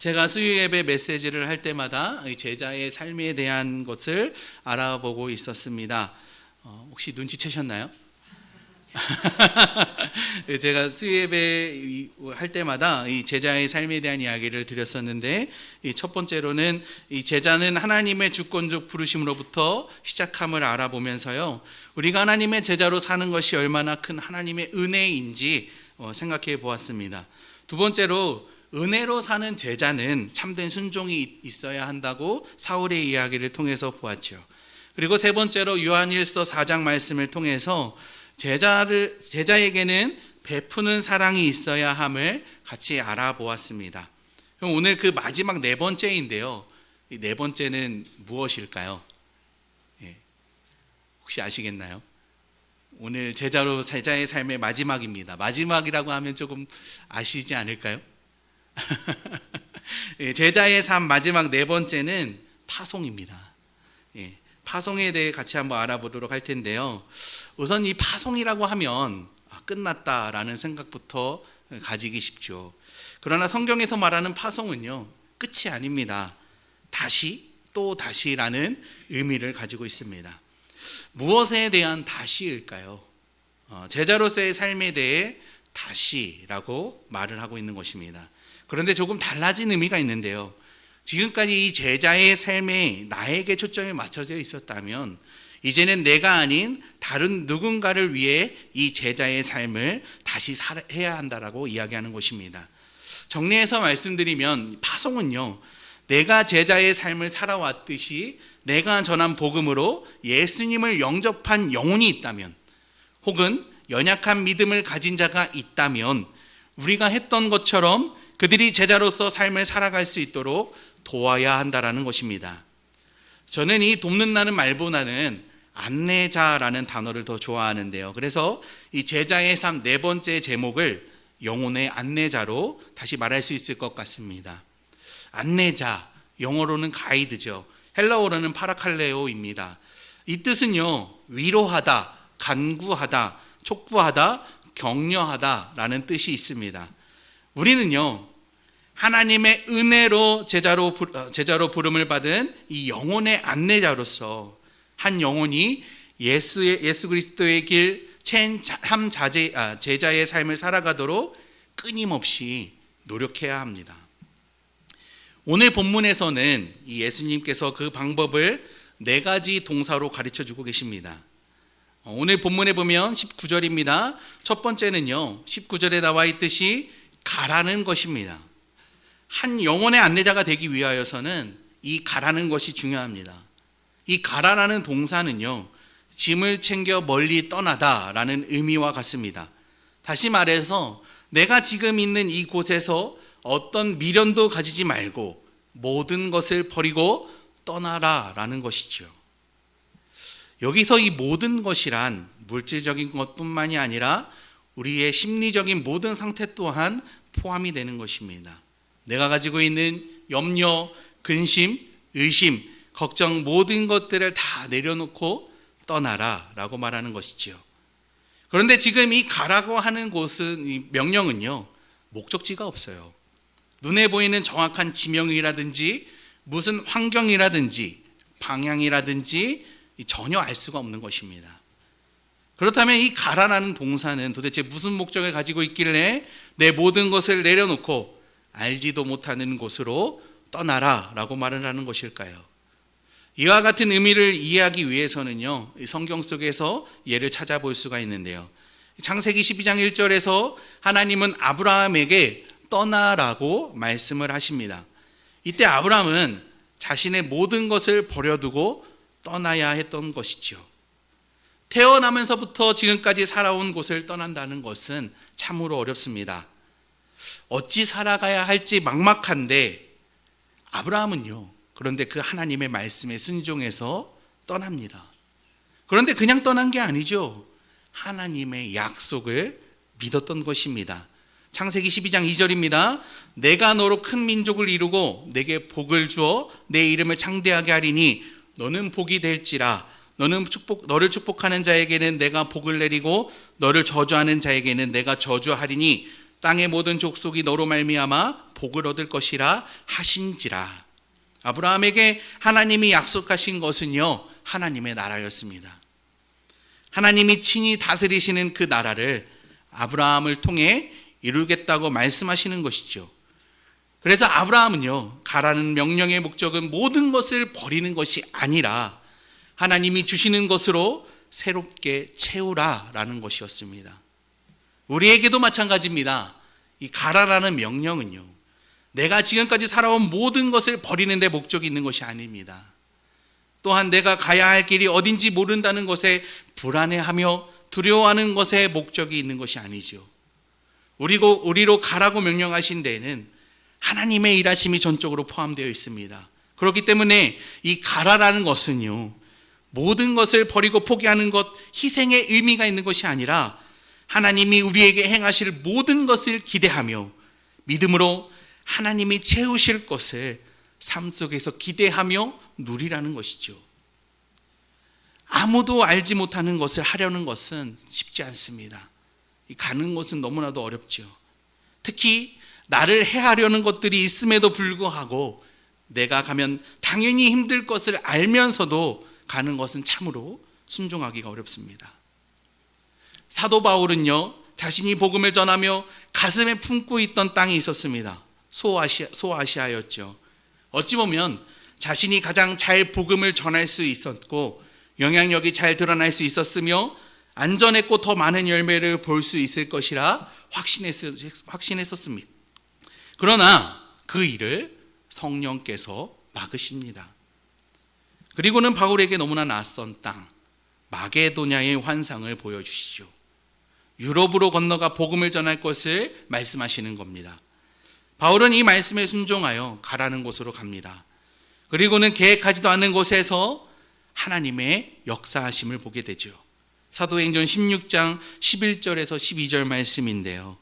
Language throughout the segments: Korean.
제가 수요예배 메시지를 할 때마다 제자의 삶에 대한 것을 알아보고 있었습니다. 혹시 눈치채셨나요? 제가 수요예배 할 때마다 이 제자의 삶에 대한 이야기를 드렸었는데, 첫 번째로는 이 제자는 하나님의 주권적 부르심으로부터 시작함을 알아보면서요, 우리가 하나님의 제자로 사는 것이 얼마나 큰 하나님의 은혜인지 생각해 보았습니다. 두 번째로, 은혜로 사는 제자는 참된 순종이 있어야 한다고 사울의 이야기를 통해서 보았죠. 그리고 세 번째로 요한일서 4장 말씀을 통해서 제자에게는 베푸는 사랑이 있어야 함을 같이 알아보았습니다. 그럼 오늘 그 마지막 네 번째인데요, 이 네 번째는 무엇일까요? 혹시 아시겠나요? 오늘 제자의 삶의 마지막입니다. 마지막이라고 하면 조금 아시지 않을까요? 제자의 삶 마지막 네 번째는 파송입니다. 파송에 대해 같이 한번 알아보도록 할 텐데요, 우선 이 파송이라고 하면 끝났다라는 생각부터 가지기 쉽죠. 그러나 성경에서 말하는 파송은요, 끝이 아닙니다. 다시 또 다시라는 의미를 가지고 있습니다. 무엇에 대한 다시일까요? 제자로서의 삶에 대해 다시라고 말을 하고 있는 것입니다. 그런데 조금 달라진 의미가 있는데요, 지금까지 이 제자의 삶에 나에게 초점이 맞춰져 있었다면 이제는 내가 아닌 다른 누군가를 위해 이 제자의 삶을 다시 해야 한다라고 이야기하는 것입니다. 정리해서 말씀드리면 파송은요, 내가 제자의 삶을 살아왔듯이 내가 전한 복음으로 예수님을 영접한 영혼이 있다면, 혹은 연약한 믿음을 가진 자가 있다면 우리가 했던 것처럼 그들이 제자로서 삶을 살아갈 수 있도록 도와야 한다라는 것입니다. 저는 이 돕는다는 말보다는 안내자라는 단어를 더 좋아하는데요, 그래서 이 제자의 삶 네 번째 제목을 영혼의 안내자로 다시 말할 수 있을 것 같습니다. 안내자, 영어로는 가이드죠. 헬라어로는 파라칼레오입니다. 이 뜻은요, 위로하다, 간구하다, 촉구하다, 격려하다라는 뜻이 있습니다. 우리는요, 하나님의 은혜로 제자로 부름을 받은 이 영혼의 안내자로서 한 영혼이 예수 그리스도의 길 참 제자의 삶을 살아가도록 끊임없이 노력해야 합니다. 오늘 본문에서는 이 예수님께서 그 방법을 네 가지 동사로 가르쳐 주고 계십니다. 오늘 본문에 보면 19절입니다. 첫 번째는요, 19절에 나와 있듯이 가라는 것입니다. 한 영혼의 안내자가 되기 위하여서는 이 가라는 것이 중요합니다. 이 가라라는 동사는요, 짐을 챙겨 멀리 떠나다라는 의미와 같습니다. 다시 말해서 내가 지금 있는 이 곳에서 어떤 미련도 가지지 말고 모든 것을 버리고 떠나라라는 것이죠. 여기서 이 모든 것이란 물질적인 것뿐만이 아니라 우리의 심리적인 모든 상태 또한 포함이 되는 것입니다. 내가 가지고 있는 염려, 근심, 의심, 걱정 모든 것들을 다 내려놓고 떠나라라고 말하는 것이죠. 그런데 지금 이 가라고 하는 곳은, 이 명령은요, 목적지가 없어요. 눈에 보이는 정확한 지명이라든지 무슨 환경이라든지 방향이라든지 전혀 알 수가 없는 것입니다. 그렇다면 이 가라라는 동사는 도대체 무슨 목적을 가지고 있길래 내 모든 것을 내려놓고 알지도 못하는 곳으로 떠나라라고 말을 하는 것일까요? 이와 같은 의미를 이해하기 위해서는요, 성경 속에서 예를 찾아볼 수가 있는데요, 창세기 12장 1절에서 하나님은 아브라함에게 떠나라고 말씀을 하십니다. 이때 아브라함은 자신의 모든 것을 버려두고 떠나야 했던 것이죠. 태어나면서부터 지금까지 살아온 곳을 떠난다는 것은 참으로 어렵습니다. 어찌 살아가야 할지 막막한데 아브라함은요, 그런데 그 하나님의 말씀에 순종해서 떠납니다. 그런데 그냥 떠난 게 아니죠. 하나님의 약속을 믿었던 것입니다. 창세기 12장 2절입니다. 내가 너로 큰 민족을 이루고 내게 복을 주어 내 이름을 창대하게 하리니 너는 복이 될지라. 너를 축복하는 자에게는 내가 복을 내리고 너를 저주하는 자에게는 내가 저주하리니 땅의 모든 족속이 너로 말미암아 복을 얻을 것이라 하신지라. 아브라함에게 하나님이 약속하신 것은요, 하나님의 나라였습니다. 하나님이 친히 다스리시는 그 나라를 아브라함을 통해 이루겠다고 말씀하시는 것이죠. 그래서 아브라함은요, 가라는 명령의 목적은 모든 것을 버리는 것이 아니라 하나님이 주시는 것으로 새롭게 채우라라는 것이었습니다. 우리에게도 마찬가지입니다. 이 가라라는 명령은요, 내가 지금까지 살아온 모든 것을 버리는 데 목적이 있는 것이 아닙니다. 또한 내가 가야 할 길이 어딘지 모른다는 것에 불안해하며 두려워하는 것에 목적이 있는 것이 아니죠. 우리로 가라고 명령하신 데에는 하나님의 일하심이 전적으로 포함되어 있습니다. 그렇기 때문에 이 가라라는 것은요, 모든 것을 버리고 포기하는 것, 희생의 의미가 있는 것이 아니라 하나님이 우리에게 행하실 모든 것을 기대하며 믿음으로 하나님이 채우실 것을 삶 속에서 기대하며 누리라는 것이죠. 아무도 알지 못하는 것을 하려는 것은 쉽지 않습니다. 가는 것은 너무나도 어렵죠. 특히 나를 해하려는 것들이 있음에도 불구하고 내가 가면 당연히 힘들 것을 알면서도 가는 것은 참으로 순종하기가 어렵습니다. 사도 바울은요, 자신이 복음을 전하며 가슴에 품고 있던 땅이 있었습니다. 소아시아였죠. 어찌 보면 자신이 가장 잘 복음을 전할 수 있었고 영향력이 잘 드러날 수 있었으며 안전했고 더 많은 열매를 볼 수 있을 것이라 확신했었습니다. 그러나 그 일을 성령께서 막으십니다. 그리고는 바울에게 너무나 낯선 땅 마게도냐의 환상을 보여주시죠. 유럽으로 건너가 복음을 전할 것을 말씀하시는 겁니다. 바울은 이 말씀에 순종하여 가라는 곳으로 갑니다. 그리고는 계획하지도 않은 곳에서 하나님의 역사하심을 보게 되죠. 사도행전 16장 11절에서 12절 말씀인데요.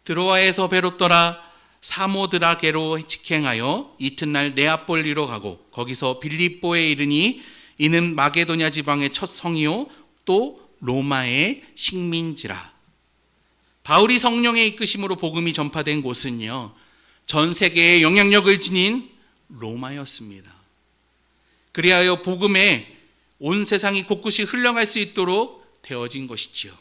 드로아에서 배로 떠나 사모드라게로 직행하여 이튿날 네아폴리로 가고 거기서 빌립보에 이르니 이는 마게도냐 지방의 첫 성이요 또 로마의 식민지라. 바울이 성령의 이끄심으로 복음이 전파된 곳은요, 전 세계에 영향력을 지닌 로마였습니다. 그리하여 복음에 온 세상이 곳곳이 흘러갈 수 있도록 되어진 것이지요.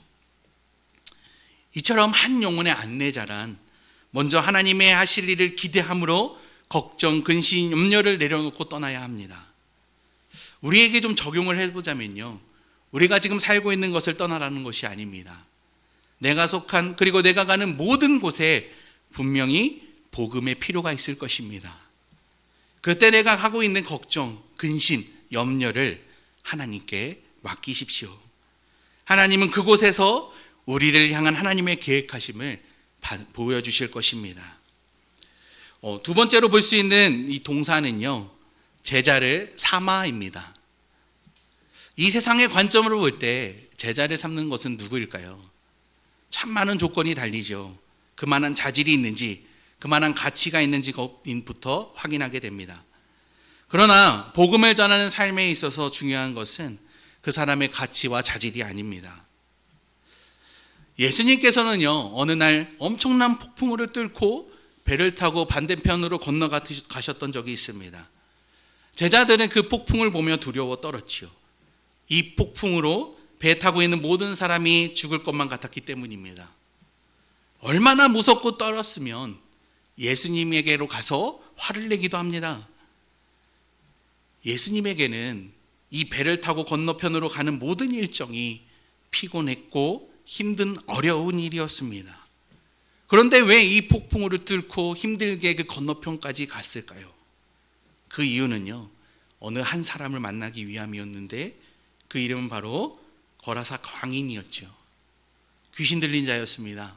이처럼 한 영혼의 안내자란 먼저 하나님의 하실 일을 기대함으로 걱정, 근심, 염려를 내려놓고 떠나야 합니다. 우리에게 좀 적용을 해보자면요, 우리가 지금 살고 있는 것을 떠나라는 것이 아닙니다. 내가 속한 그리고 내가 가는 모든 곳에 분명히 복음의 필요가 있을 것입니다. 그때 내가 하고 있는 걱정, 근심, 염려를 하나님께 맡기십시오. 하나님은 그곳에서 우리를 향한 하나님의 계획하심을 보여주실 것입니다. 두 번째로 볼 수 있는 이 동사는요, 제자를 삼아입니다. 이 세상의 관점으로 볼 때 제자를 삼는 것은 누구일까요? 참 많은 조건이 달리죠. 그만한 자질이 있는지, 그만한 가치가 있는지부터 확인하게 됩니다. 그러나 복음을 전하는 삶에 있어서 중요한 것은 그 사람의 가치와 자질이 아닙니다. 예수님께서는요, 어느 날 엄청난 폭풍우를 뚫고 배를 타고 반대편으로 건너가셨던 적이 있습니다. 제자들은 그 폭풍을 보며 두려워 떨었지요. 이 폭풍으로 배 타고 있는 모든 사람이 죽을 것만 같았기 때문입니다. 얼마나 무섭고 떨었으면 예수님에게로 가서 화를 내기도 합니다. 예수님에게는 이 배를 타고 건너편으로 가는 모든 일정이 피곤했고 힘든 어려운 일이었습니다. 그런데 왜 이 폭풍우를 뚫고 힘들게 그 건너편까지 갔을까요? 그 이유는요, 어느 한 사람을 만나기 위함이었는데 그 이름은 바로 거라사 광인이었죠. 귀신 들린 자였습니다.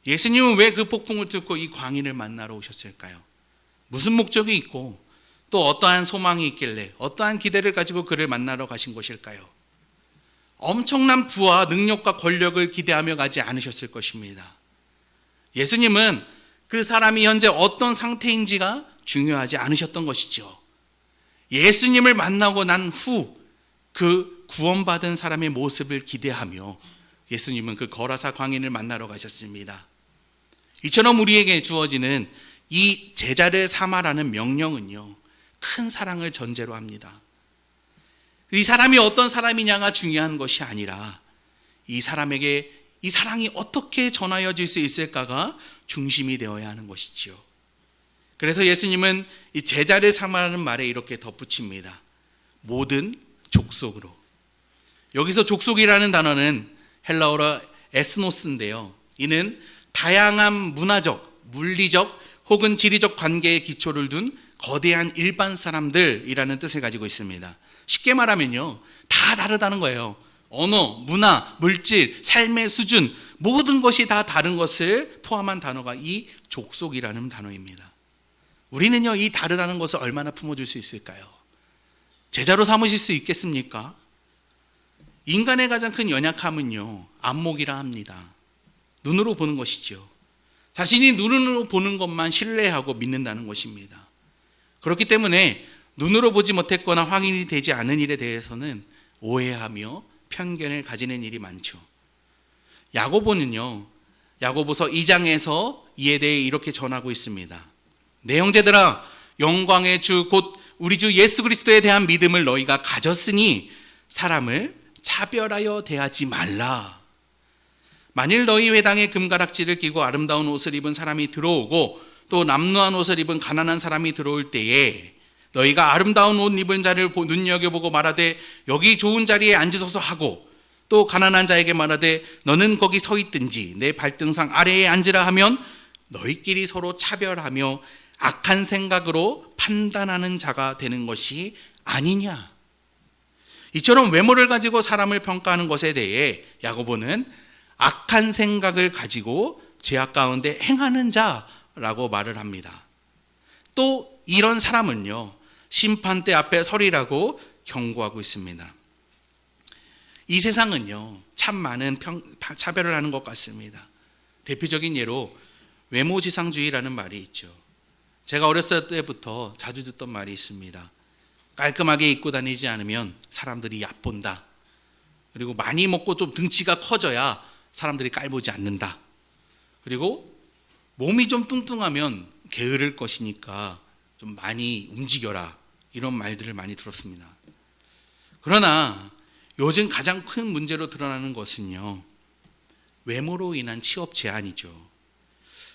예수님은 왜 그 폭풍을 뚫고 이 광인을 만나러 오셨을까요? 무슨 목적이 있고 또 어떠한 소망이 있길래 어떠한 기대를 가지고 그를 만나러 가신 것일까요? 엄청난 부와 능력과 권력을 기대하며 가지 않으셨을 것입니다. 예수님은 그 사람이 현재 어떤 상태인지가 중요하지 않으셨던 것이죠. 예수님을 만나고 난 후 그 구원받은 사람의 모습을 기대하며 예수님은 그 거라사 광인을 만나러 가셨습니다. 이처럼 우리에게 주어지는 이 제자를 삼아라는 명령은요, 큰 사랑을 전제로 합니다. 이 사람이 어떤 사람이냐가 중요한 것이 아니라 이 사람에게 이 사랑이 어떻게 전하여질 수 있을까가 중심이 되어야 하는 것이지요. 그래서 예수님은 이 제자를 삼아라는 말에 이렇게 덧붙입니다. 모든 족속으로. 여기서 족속이라는 단어는 헬라어로 에스노스인데요. 이는 다양한 문화적, 물리적 혹은 지리적 관계에 기초를 둔 거대한 일반 사람들이라는 뜻을 가지고 있습니다. 쉽게 말하면요, 다 다르다는 거예요. 언어, 문화, 물질, 삶의 수준, 모든 것이 다 다른 것을 포함한 단어가 이 족속이라는 단어입니다. 우리는요, 이 다르다는 것을 얼마나 품어줄 수 있을까요? 제자로 삼으실 수 있겠습니까? 인간의 가장 큰 연약함은요, 안목이라 합니다. 눈으로 보는 것이죠. 자신이 눈으로 보는 것만 신뢰하고 믿는다는 것입니다. 그렇기 때문에 눈으로 보지 못했거나 확인이 되지 않은 일에 대해서는 오해하며 편견을 가지는 일이 많죠. 야고보는요, 야고보서 2장에서 이에 대해 이렇게 전하고 있습니다. 내 형제들아, 영광의 주 곧 우리 주 예수 그리스도에 대한 믿음을 너희가 가졌으니 사람을 차별하여 대하지 말라. 만일 너희 회당에 금가락지를 끼고 아름다운 옷을 입은 사람이 들어오고 또 남루한 옷을 입은 가난한 사람이 들어올 때에 너희가 아름다운 옷 입은 자를 눈여겨보고 말하되 여기 좋은 자리에 앉으소서 하고 또 가난한 자에게 말하되 너는 거기 서 있든지 내 발등상 아래에 앉으라 하면 너희끼리 서로 차별하며 악한 생각으로 판단하는 자가 되는 것이 아니냐. 이처럼 외모를 가지고 사람을 평가하는 것에 대해 야고보는 악한 생각을 가지고 죄악 가운데 행하는 자라고 말을 합니다. 또 이런 사람은요, 심판대 앞에 서리라고 경고하고 있습니다. 이 세상은요, 참 많은 차별을 하는 것 같습니다. 대표적인 예로 외모지상주의라는 말이 있죠. 제가 어렸을 때부터 자주 듣던 말이 있습니다. 깔끔하게 입고 다니지 않으면 사람들이 얕본다. 그리고 많이 먹고 좀 등치가 커져야 사람들이 깔보지 않는다. 그리고 몸이 좀 뚱뚱하면 게으를 것이니까 좀 많이 움직여라. 이런 말들을 많이 들었습니다. 그러나 요즘 가장 큰 문제로 드러나는 것은요, 외모로 인한 취업 제한이죠.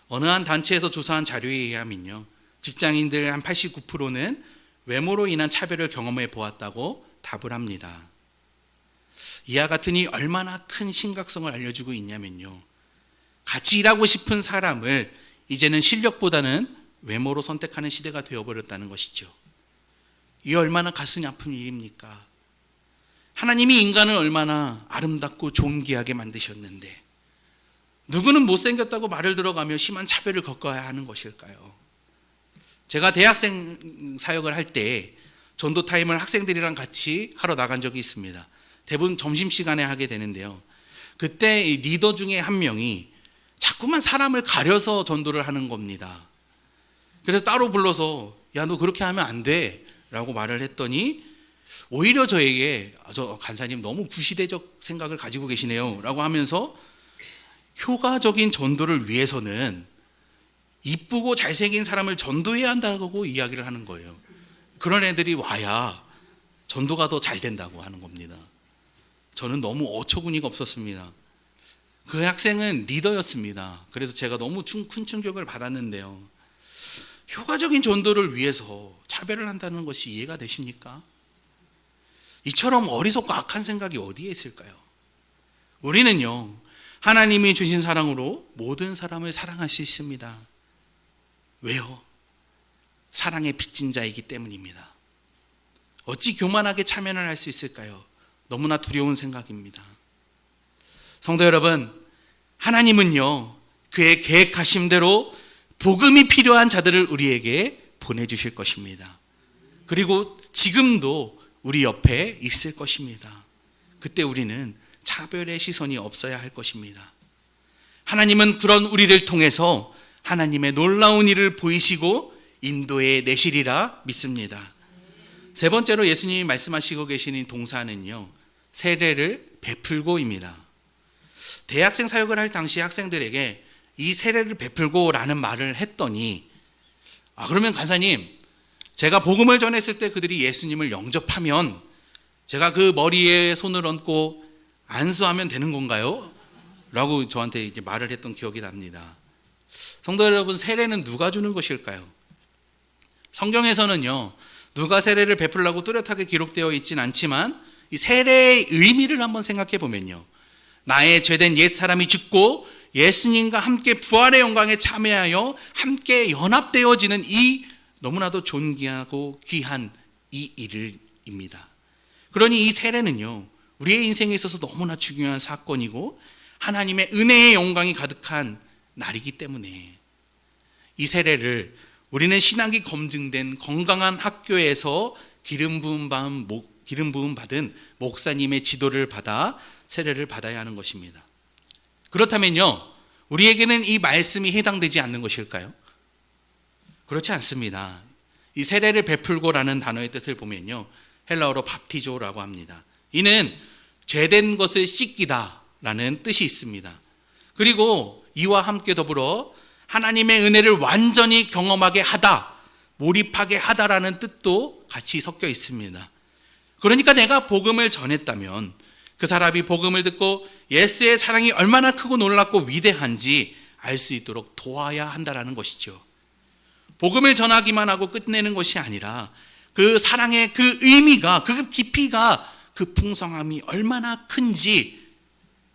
어느 한 단체에서 조사한 자료에 의하면요, 직장인들 한 89%는 외모로 인한 차별을 경험해 보았다고 답을 합니다. 이와 같으니 얼마나 큰 심각성을 알려주고 있냐면요, 같이 일하고 싶은 사람을 이제는 실력보다는 외모로 선택하는 시대가 되어버렸다는 것이죠. 이게 얼마나 가슴이 아픈 일입니까? 하나님이 인간을 얼마나 아름답고 존귀하게 만드셨는데 누구는 못생겼다고 말을 들어가며 심한 차별을 겪어야 하는 것일까요? 제가 대학생 사역을 할 때 전도 타임을 학생들이랑 같이 하러 나간 적이 있습니다. 대부분 점심시간에 하게 되는데요, 그때 리더 중에 한 명이 자꾸만 사람을 가려서 전도를 하는 겁니다. 그래서 따로 불러서 야, 너 그렇게 하면 안 돼 라고 말을 했더니 오히려 저에게 저 간사님 너무 구시대적 생각을 가지고 계시네요 라고 하면서 효과적인 전도를 위해서는 이쁘고 잘생긴 사람을 전도해야 한다고 이야기를 하는 거예요. 그런 애들이 와야 전도가 더 잘 된다고 하는 겁니다. 저는 너무 어처구니가 없었습니다. 그 학생은 리더였습니다. 그래서 제가 너무 큰 충격을 받았는데요, 효과적인 전도를 위해서 차별을 한다는 것이 이해가 되십니까? 이처럼 어리석고 악한 생각이 어디에 있을까요? 우리는요, 하나님이 주신 사랑으로 모든 사람을 사랑할 수 있습니다. 왜요? 사랑의 빚진 자이기 때문입니다. 어찌 교만하게 참여를 할 수 있을까요? 너무나 두려운 생각입니다. 성도 여러분, 하나님은요, 그의 계획하신 대로 복음이 필요한 자들을 우리에게 보내주실 것입니다. 그리고 지금도 우리 옆에 있을 것입니다. 그때 우리는 차별의 시선이 없어야 할 것입니다. 하나님은 그런 우리를 통해서 하나님의 놀라운 일을 보이시고 인도해 내시리라 믿습니다. 세 번째로 예수님이 말씀하시고 계시는 동사는요, 세례를 베풀고입니다. 대학생 사역을 할 당시 학생들에게 이 세례를 베풀고라는 말을 했더니, 그러면 간사님, 제가 복음을 전했을 때 그들이 예수님을 영접하면 제가 그 머리에 손을 얹고 안수하면 되는 건가요? 라고 저한테 이제 말을 했던 기억이 납니다. 성도 여러분, 세례는 누가 주는 것일까요? 성경에서는요, 누가 세례를 베풀라고 뚜렷하게 기록되어 있진 않지만 이 세례의 의미를 한번 생각해 보면요, 나의 죄된 옛사람이 죽고 예수님과 함께 부활의 영광에 참여하여 함께 연합되어지는 이 너무나도 존귀하고 귀한 이 일입니다. 그러니 이 세례는요, 우리의 인생에 있어서 너무나 중요한 사건이고 하나님의 은혜의 영광이 가득한 날이기 때문에 이 세례를 우리는 신학이 검증된 건강한 학교에서 기름 부음 받은 목사님의 지도를 받아 세례를 받아야 하는 것입니다. 그렇다면요, 우리에게는 이 말씀이 해당되지 않는 것일까요? 그렇지 않습니다. 이 세례를 베풀고라는 단어의 뜻을 보면요, 헬라어로 밥티조라고 합니다. 이는 죄된 것을 씻기다라는 뜻이 있습니다. 그리고 이와 함께 더불어 하나님의 은혜를 완전히 경험하게 하다, 몰입하게 하다라는 뜻도 같이 섞여 있습니다. 그러니까 내가 복음을 전했다면 그 사람이 복음을 듣고 예수의 사랑이 얼마나 크고 놀랍고 위대한지 알 수 있도록 도와야 한다라는 것이죠. 복음을 전하기만 하고 끝내는 것이 아니라 그 사랑의 그 의미가, 그 깊이가, 그 풍성함이 얼마나 큰지,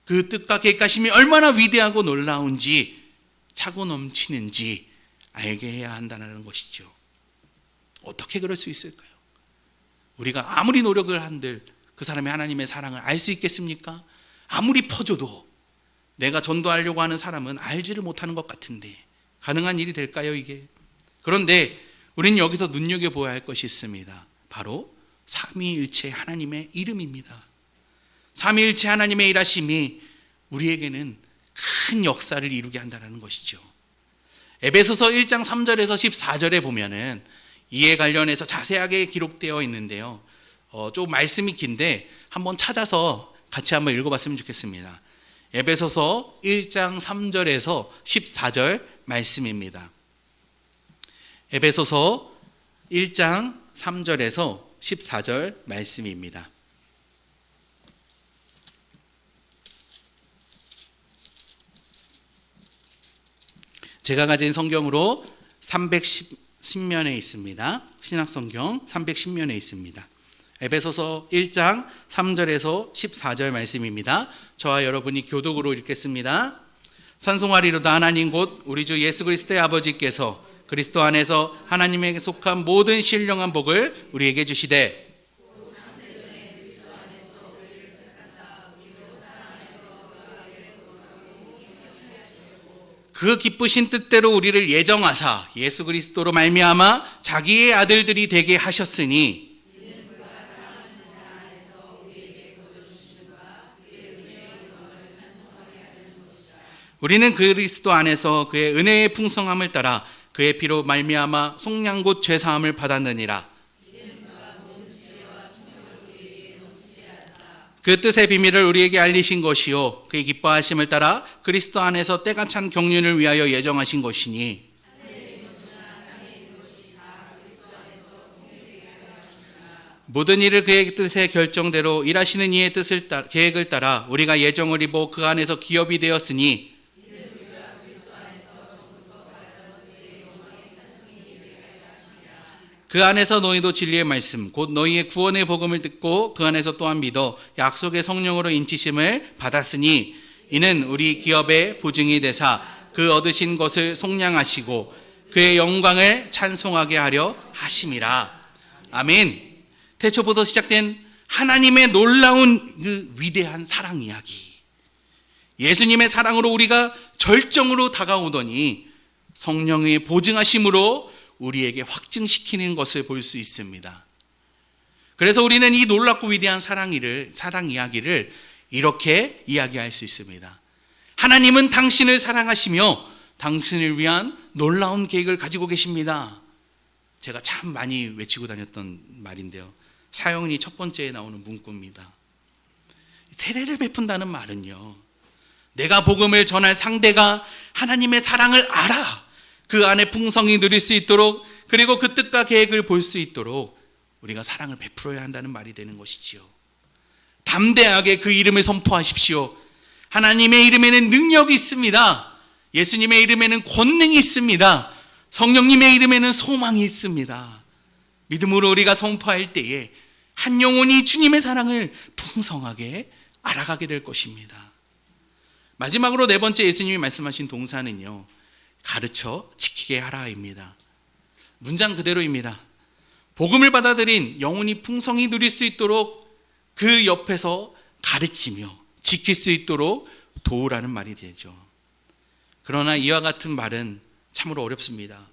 그 뜻과 계획하심이 얼마나 위대하고 놀라운지, 차고 넘치는지 알게 해야 한다는 것이죠. 어떻게 그럴 수 있을까요? 우리가 아무리 노력을 한들 그 사람의 하나님의 사랑을 알 수 있겠습니까? 아무리 퍼줘도 내가 전도하려고 하는 사람은 알지를 못하는 것 같은데 가능한 일이 될까요, 이게? 그런데 우리는 여기서 눈여겨보아야 할 것이 있습니다. 바로 삼위일체 하나님의 이름입니다. 삼위일체 하나님의 일하심이 우리에게는 큰 역사를 이루게 한다는 것이죠. 에베소서 1장 3절에서 14절에 보면은 이에 관련해서 자세하게 기록되어 있는데요, 좀 말씀이 긴데 한번 찾아서 같이 한번 읽어봤으면 좋겠습니다. 에베소서 1장 3절에서 14절 말씀입니다. 에베소서 1장 3절에서 14절 말씀입니다. 제가 가진 성경으로 310면에 있습니다. 신약성경 310면에 있습니다. 에베소서 1장 3절에서 14절 말씀입니다. 저와 여러분이 교독으로 읽겠습니다. 찬송하리로다. 하나님 곧 우리 주 예수 그리스도의 아버지께서 그리스도 안에서 하나님에게 속한 모든 신령한 복을 우리에게 주시되 그 기쁘신 뜻대로 우리를 예정하사 예수 그리스도로 말미암아 자기의 아들들이 되게 하셨으니 우리는 그리스도 안에서 그의 은혜의 풍성함을 따라 그의 피로 말미암아 속량 곧 죄사함을 받았느니라. 그 뜻의 비밀을 우리에게 알리신 것이요 그의 기뻐하심을 따라 그리스도 안에서 때가 찬 경륜을 위하여 예정하신 것이니 모든 일을 그의 뜻의 결정대로 일하시는 이의 계획을 따라 우리가 예정을 입어 그 안에서 기업이 되었으니 그 안에서 너희도 진리의 말씀 곧 너희의 구원의 복음을 듣고 그 안에서 또한 믿어 약속의 성령으로 인치심을 받았으니 이는 우리 기업의 보증이 되사 그 얻으신 것을 속량하시고 그의 영광을 찬송하게 하려 하심이라. 아멘. 태초부터 시작된 하나님의 놀라운 그 위대한 사랑 이야기, 예수님의 사랑으로 우리가 절정으로 다가오더니 성령의 보증하심으로 우리에게 확증시키는 것을 볼 수 있습니다. 그래서 우리는 이 놀랍고 위대한 사랑 이야기를 이렇게 이야기할 수 있습니다. 하나님은 당신을 사랑하시며 당신을 위한 놀라운 계획을 가지고 계십니다. 제가 참 많이 외치고 다녔던 말인데요, 사형리 첫 번째에 나오는 문구입니다. 세례를 베푼다는 말은요, 내가 복음을 전할 상대가 하나님의 사랑을 알아 그 안에 풍성히 누릴 수 있도록, 그리고 그 뜻과 계획을 볼 수 있도록 우리가 사랑을 베풀어야 한다는 말이 되는 것이지요. 담대하게 그 이름을 선포하십시오. 하나님의 이름에는 능력이 있습니다. 예수님의 이름에는 권능이 있습니다. 성령님의 이름에는 소망이 있습니다. 믿음으로 우리가 선포할 때에 한 영혼이 주님의 사랑을 풍성하게 알아가게 될 것입니다. 마지막으로 네 번째 예수님이 말씀하신 동사는요, 가르쳐 지키게 하라입니다. 문장 그대로입니다. 복음을 받아들인 영혼이 풍성히 누릴 수 있도록 그 옆에서 가르치며 지킬 수 있도록 도우라는 말이 되죠. 그러나 이와 같은 말은 참으로 어렵습니다.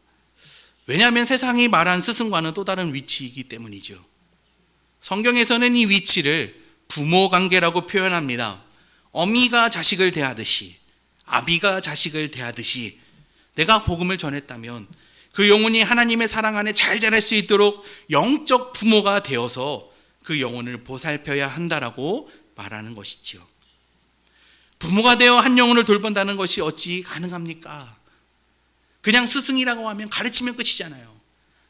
왜냐하면 세상이 말한 스승과는 또 다른 위치이기 때문이죠. 성경에서는 이 위치를 부모 관계라고 표현합니다. 어미가 자식을 대하듯이, 아비가 자식을 대하듯이 내가 복음을 전했다면 그 영혼이 하나님의 사랑 안에 잘 자랄 수 있도록 영적 부모가 되어서 그 영혼을 보살펴야 한다라고 말하는 것이죠. 부모가 되어 한 영혼을 돌본다는 것이 어찌 가능합니까? 그냥 스승이라고 하면 가르치면 끝이잖아요.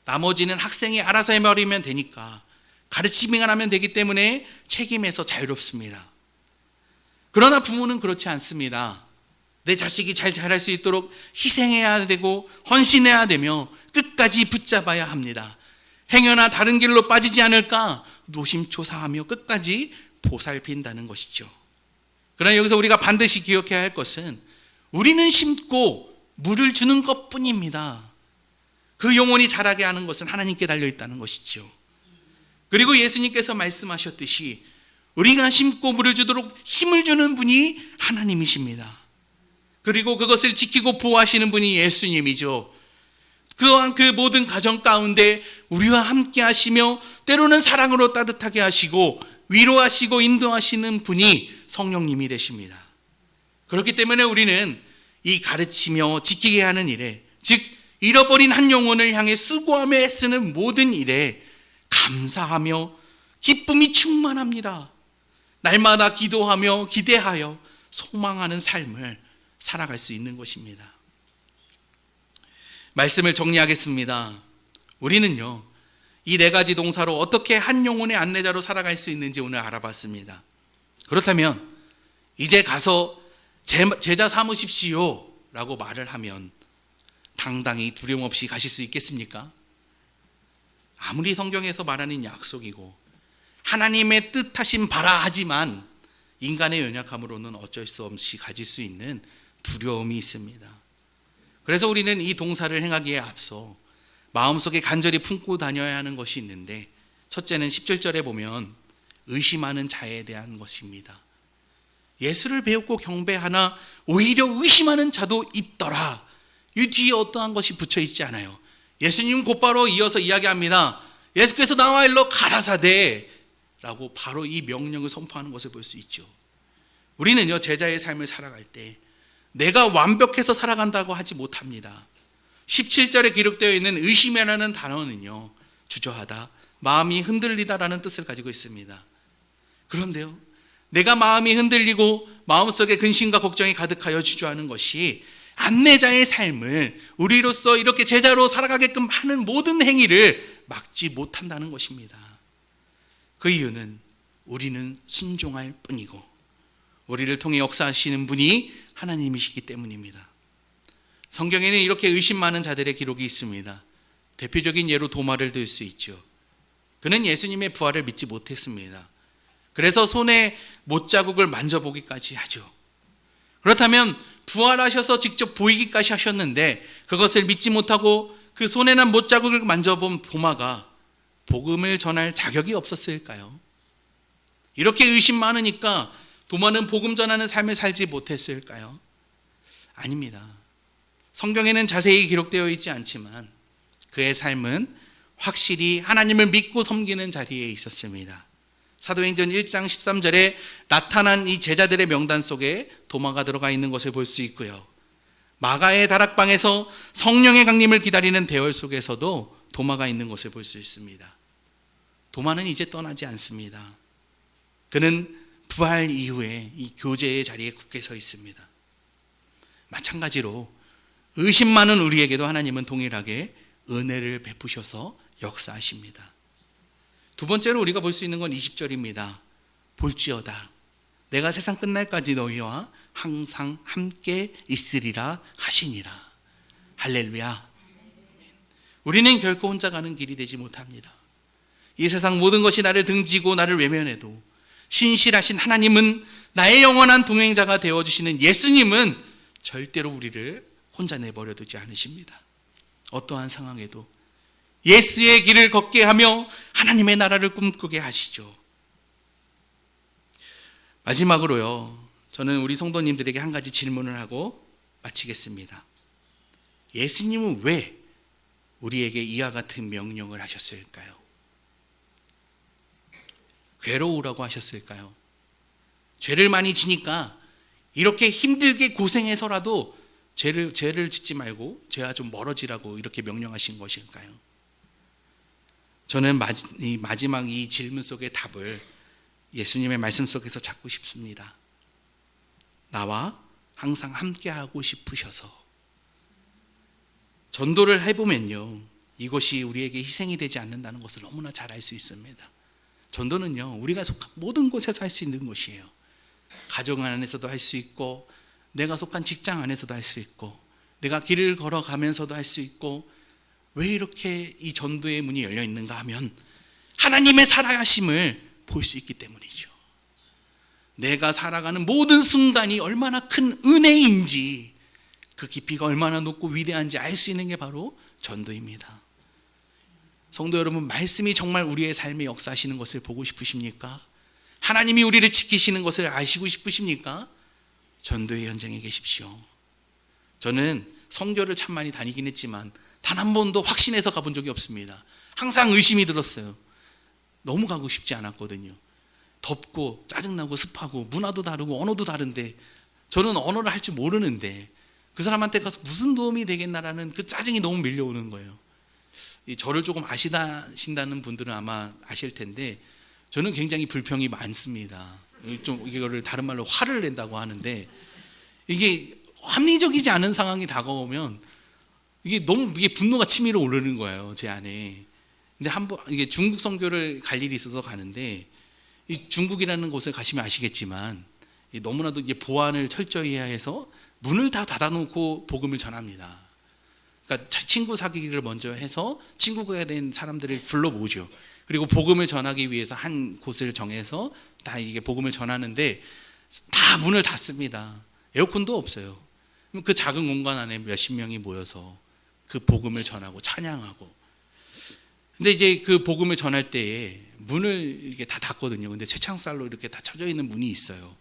나머지는 학생이 알아서 해버리면 되니까, 가르치기만 하면 되기 때문에 책임에서 자유롭습니다. 그러나 부모는 그렇지 않습니다. 내 자식이 잘 자랄 수 있도록 희생해야 되고 헌신해야 되며 끝까지 붙잡아야 합니다. 행여나 다른 길로 빠지지 않을까 노심초사하며 끝까지 보살핀다는 것이죠. 그러나 여기서 우리가 반드시 기억해야 할 것은 우리는 심고 물을 주는 것뿐입니다. 그 영혼이 자라게 하는 것은 하나님께 달려있다는 것이죠. 그리고 예수님께서 말씀하셨듯이 우리가 심고 물을 주도록 힘을 주는 분이 하나님이십니다. 그리고 그것을 지키고 보호하시는 분이 예수님이죠. 또한 그 모든 가정 가운데 우리와 함께 하시며 때로는 사랑으로 따뜻하게 하시고 위로하시고 인도하시는 분이 성령님이 되십니다. 그렇기 때문에 우리는 이 가르치며 지키게 하는 일에, 즉 잃어버린 한 영혼을 향해 수고하며 애쓰는 모든 일에 감사하며 기쁨이 충만합니다. 날마다 기도하며 기대하여 소망하는 삶을 살아갈 수 있는 것입니다. 말씀을 정리하겠습니다. 우리는요, 이 네 가지 동사로 어떻게 한 영혼의 안내자로 살아갈 수 있는지 오늘 알아봤습니다. 그렇다면 이제 가서 제자 삼으십시오 라고 말을 하면 당당히 두려움 없이 가실 수 있겠습니까? 아무리 성경에서 말하는 약속이고 하나님의 뜻하신 바라 하지만 인간의 연약함으로는 어쩔 수 없이 가질 수 있는 두려움이 있습니다. 그래서 우리는 이 동사를 행하기에 앞서 마음속에 간절히 품고 다녀야 하는 것이 있는데, 첫째는 17절에 보면 의심하는 자에 대한 것입니다. 예수를 배웠고 경배하나 오히려 의심하는 자도 있더라. 이 뒤에 어떠한 것이 붙여 있지 않아요. 예수님 곧바로 이어서 이야기합니다. 예수께서 나와 일러 가라사대 라고 바로 이 명령을 선포하는 것을 볼 수 있죠. 우리는요, 제자의 삶을 살아갈 때 내가 완벽해서 살아간다고 하지 못합니다. 17절에 기록되어 있는 의심이라는 단어는요, 주저하다, 마음이 흔들리다라는 뜻을 가지고 있습니다. 그런데요, 내가 마음이 흔들리고 마음속에 근심과 걱정이 가득하여 주저하는 것이 안내자의 삶을 우리로서 이렇게 제자로 살아가게끔 하는 모든 행위를 막지 못한다는 것입니다. 그 이유는 우리는 순종할 뿐이고 우리를 통해 역사하시는 분이 하나님이시기 때문입니다. 성경에는 이렇게 의심 많은 자들의 기록이 있습니다. 대표적인 예로 도마를 들 수 있죠. 그는 예수님의 부활을 믿지 못했습니다. 그래서 손에 못자국을 만져보기까지 하죠. 그렇다면 부활하셔서 직접 보이기까지 하셨는데 그것을 믿지 못하고 그 손에 난 못자국을 만져본 도마가 복음을 전할 자격이 없었을까요? 이렇게 의심 많으니까 도마는 복음 전하는 삶을 살지 못했을까요? 아닙니다. 성경에는 자세히 기록되어 있지 않지만 그의 삶은 확실히 하나님을 믿고 섬기는 자리에 있었습니다. 사도행전 1장 13절에 나타난 이 제자들의 명단 속에 도마가 들어가 있는 것을 볼 수 있고요. 마가의 다락방에서 성령의 강림을 기다리는 대열 속에서도 도마가 있는 것을 볼 수 있습니다. 도마는 이제 떠나지 않습니다. 그는 부활 이후에 이 교제의 자리에 굳게 서 있습니다. 마찬가지로 의심 많은 우리에게도 하나님은 동일하게 은혜를 베푸셔서 역사하십니다. 두 번째로 우리가 볼 수 있는 건 20절입니다. 볼지어다 내가 세상 끝날까지 너희와 항상 함께 있으리라 하시니라. 할렐루야. 우리는 결코 혼자 가는 길이 되지 못합니다. 이 세상 모든 것이 나를 등지고 나를 외면해도 신실하신 하나님은, 나의 영원한 동행자가 되어주시는 예수님은 절대로 우리를 혼자 내버려 두지 않으십니다. 어떠한 상황에도 예수의 길을 걷게 하며 하나님의 나라를 꿈꾸게 하시죠. 마지막으로요, 저는 우리 성도님들에게 한 가지 질문을 하고 마치겠습니다. 예수님은 왜 우리에게 이와 같은 명령을 하셨을까요? 괴로우라고 하셨을까요? 죄를 많이 지니까 이렇게 힘들게 고생해서라도 죄를 짓지 말고 죄와 좀 멀어지라고 이렇게 명령하신 것일까요? 저는 마지막 이 질문 속의 답을 예수님의 말씀 속에서 찾고 싶습니다. 나와 항상 함께하고 싶으셔서. 전도를 해보면요, 이것이 우리에게 희생이 되지 않는다는 것을 너무나 잘 알 수 있습니다. 전도는요, 우리가 속한 모든 곳에서 할 수 있는 것이에요. 가정 안에서도 할 수 있고, 내가 속한 직장 안에서도 할 수 있고, 내가 길을 걸어가면서도 할 수 있고. 왜 이렇게 이 전도의 문이 열려 있는가 하면 하나님의 살아가심을 볼 수 있기 때문이죠. 내가 살아가는 모든 순간이 얼마나 큰 은혜인지, 그 깊이가 얼마나 높고 위대한지 알 수 있는 게 바로 전도입니다. 성도 여러분, 말씀이 정말 우리의 삶에 역사하시는 것을 보고 싶으십니까? 하나님이 우리를 지키시는 것을 아시고 싶으십니까? 전도의 현장에 계십시오. 저는 선교를 참 많이 다니긴 했지만 단 한 번도 확신해서 가본 적이 없습니다. 항상 의심이 들었어요. 너무 가고 싶지 않았거든요. 덥고 짜증나고 습하고 문화도 다르고 언어도 다른데, 저는 언어를 할 줄 모르는데 그 사람한테 가서 무슨 도움이 되겠나라는 그 짜증이 너무 밀려오는 거예요. 저를 조금 아시다는 분들은 아마 아실 텐데, 저는 굉장히 불평이 많습니다. 좀 이거를 다른 말로 화를 낸다고 하는데, 이게 합리적이지 않은 상황이 다가오면 이게 분노가 치밀어 오르는 거예요, 제 안에. 근데 한번 이게 중국 선교를 갈 일이 있어서 가는데, 이 중국이라는 곳을 가시면 아시겠지만 너무나도 이제 보안을 철저히 해야 해서 문을 다 닫아놓고 복음을 전합니다. 그러니까 친구 사귀기를 먼저 해서 친구가 된 사람들을 불러 모으죠. 그리고 복음을 전하기 위해서 한 곳을 정해서 다 이게 복음을 전하는데 다 문을 닫습니다. 에어컨도 없어요. 그 작은 공간 안에 몇십 명이 모여서 그 복음을 전하고 찬양하고. 근데 이제 그 복음을 전할 때에 문을 이렇게 다 닫거든요. 근데 쇠창살로 이렇게 다 쳐져 있는 문이 있어요.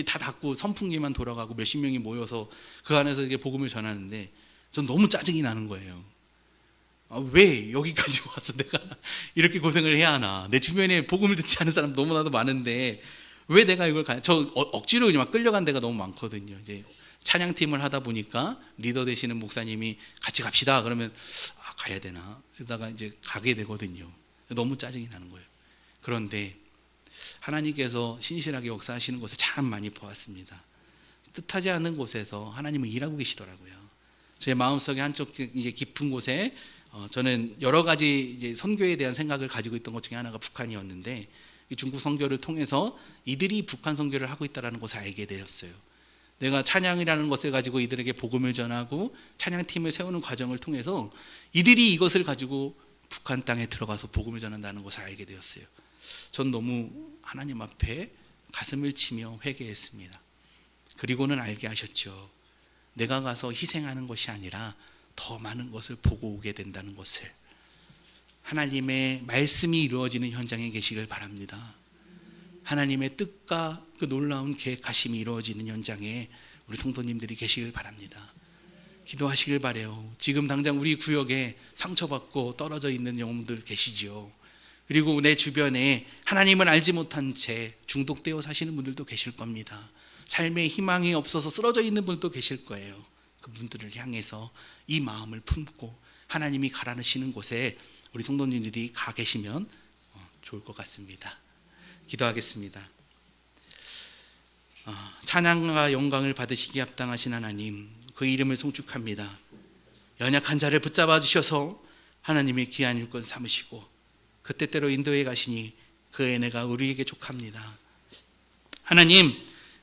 다 닫고 선풍기만 돌아가고 몇십 명이 모여서 그 안에서 이렇게 복음을 전하는데, 전 너무 짜증이 나는 거예요. 왜 여기까지 와서 내가 이렇게 고생을 해야 하나? 내 주변에 복음을 듣지 않은 사람 너무나도 많은데 왜 내가 이걸 저 억지로 막 끌려간 데가 너무 많거든요. 이제 찬양팀을 하다 보니까 리더 되시는 목사님이 같이 갑시다 그러면 가야 되나? 그러다가 이제 가게 되거든요. 너무 짜증이 나는 거예요. 그런데 하나님께서 신실하게 역사하시는 것을 참 많이 보았습니다. 뜻하지 않은 곳에서 하나님은 일하고 계시더라고요. 제 마음속에 한쪽 이제 깊은 곳에 저는 여러 가지 이제 선교에 대한 생각을 가지고 있던 것 중에 하나가 북한이었는데, 이 중국 선교를 통해서 이들이 북한 선교를 하고 있다는 것을 알게 되었어요. 내가 찬양이라는 것을 가지고 이들에게 복음을 전하고 찬양팀을 세우는 과정을 통해서 이들이 이것을 가지고 북한 땅에 들어가서 복음을 전한다는 것을 알게 되었어요. 전 너무 하나님 앞에 가슴을 치며 회개했습니다. 그리고는 알게 하셨죠. 내가 가서 희생하는 것이 아니라 더 많은 것을 보고 오게 된다는 것을. 하나님의 말씀이 이루어지는 현장에 계시길 바랍니다. 하나님의 뜻과 그 놀라운 계획하심이 이루어지는 현장에 우리 성도님들이 계시길 바랍니다. 기도하시길 바래요. 지금 당장 우리 구역에 상처받고 떨어져 있는 영혼들 계시지요. 그리고 내 주변에 하나님을 알지 못한 채 중독되어 사시는 분들도 계실 겁니다. 삶에 희망이 없어서 쓰러져 있는 분도 계실 거예요. 그분들을 향해서 이 마음을 품고 하나님이 가라르시는 곳에 우리 성도님들이 가 계시면 좋을 것 같습니다. 기도하겠습니다. 찬양과 영광을 받으시기 합당하신 하나님, 그 이름을 송축합니다. 연약한 자를 붙잡아 주셔서 하나님의 귀한 일꾼 삼으시고 그 때때로 인도해 가시니 그 은혜가 우리에게 족합니다. 하나님,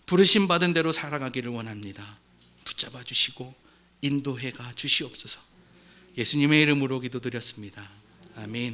부르심 받은 대로 살아가기를 원합니다. 붙잡아 주시고 인도해 가 주시옵소서. 예수님의 이름으로 기도드렸습니다. 아멘.